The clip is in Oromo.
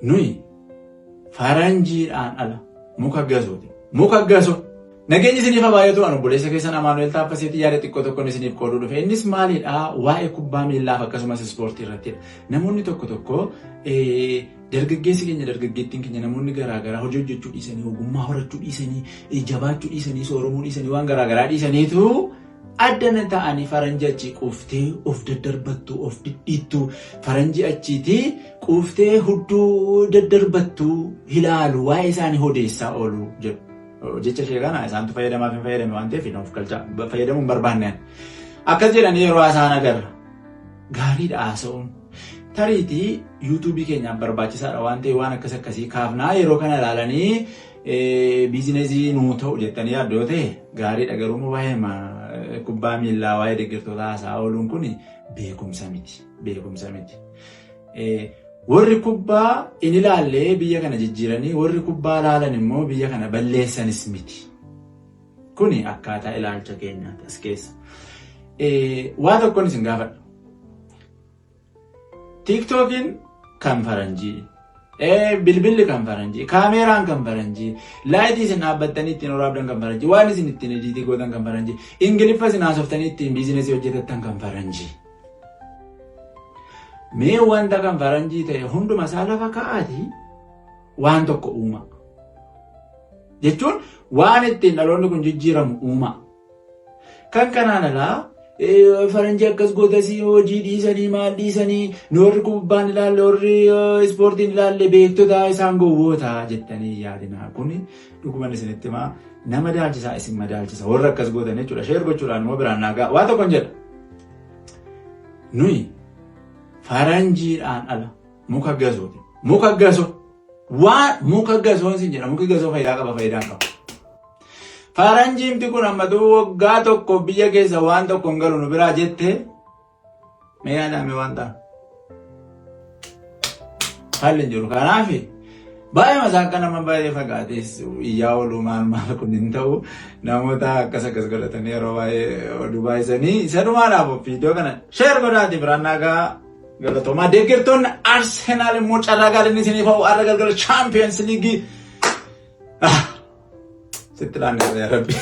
Nuyi faranjiidhaan ala muka gasooti. Muka gaso. Nageenyi isiniif baay'atu anu buleessa keessan Amaanu'eel Taaffasiitii yaada xiqqoo tokkoon isiniif qooduu dhufe. Innis maalidhaa? Waa'ee kubbaa miillaaf akkasumas ispoortii irrattidha. Namoonni tokko dargaggeessi keenya dargaggeettiin keenya namoonni garaagaraa hojii hojjechuu dhiisanii ogummaa horachuu dhiisanii jabaachuu dhiisanii sooromuu dhiisanii waan garaagaraa dhiisaniitu addana ta'anii faranjii achii quuftee of daddarbattu of dhidhiittu faranjii achiitii quuftee hudduu daddarbattu hilaalu waa'ee isaanii odeessaa oolu jedhu. Jecha ishee kana isaantu fayyadamaaf hin fayyadame waan ta'eef of galchaa fayyadamuu hin barbaanne. Akkas jedhanii yeroo haasaan agarra. Gaariidha haasa'uun. Tariitii yuutuubii keenyaaf barbaachisaadha waan ta'eef waan akkasii kaafnaa yeroo kana ilaalanii biizineesii nuu ta'u jettanii yaaddu yoo ta'e gaariidha garuu waa'ee kubbaa miillaa waa'ee deeggartoota haasaa ooluun kun beekumsa miti. Beekumsa miti. Warri kubbaa in ilaallee biyya kana jijjiiranii warri kubbaa ilaalan immoo biyya kana balleessanis miti. Kuni akkaataa ilaalcha keenyaati as keessa. Waa tokkoon isin gaafadha. TikTokiin kan faranjii, bilbilli kan faranjii, kaameeraan kan faranjii, laayitii isin dhaabbattanii ittiin waraabdan kan faranjii, waan isin ittiin ediitii gootan kan faranjii, ingiliffa isin haasoftanii ittiin biizineesii hojjetattan kan faranjii. Mee wanta kan faranjii ta'e hunduma isaa lafa ka'aati waan tokko uuma. Jechuun waan ittiin dhaloonni kun jijjiiramu uuma. Kan kanaan alaa faranjii akkas gootasii hojii dhiisanii maal dhiisanii warri kubbaan ilaalle warri ispoortiin ilaalle beektota isaan gowwoota jettanii yaadina. Kun dhuguman isinitti himaa nama daalchisaa isin madaalchisa warri akkas gootan jechuudha. Sheer gochuudhaan immoo biraan naagaa waa tokkon jedha. Nuyi faranjiidhaan ala muka gasooti. Muka gaso. Waan muka gasoon sin jedha. Muki gasoo faayidaa qaba faayidaa qaba. Faranjiimti kun ammatuu waggaa tokko biyya keessa waan tokko hin galu nu biraa jette mee yaadame waan ta'a. Haalli hin jiru. Kanaaf baay'ee masaa akka nama baay'ee fagaates iyyaa ooluu maal kun hin ta'u namoota akkas godhatanii yeroo baay'ee oduu baay'isanii sadumaadhaaf viidiyoo kana sheer godhaati biraan naagaa galatoomaa deeggartoonni Arsenaal immoo carraa gaarii isiniif hawwu arra galgala Champions League. Sitti laanne yaa Rabbi.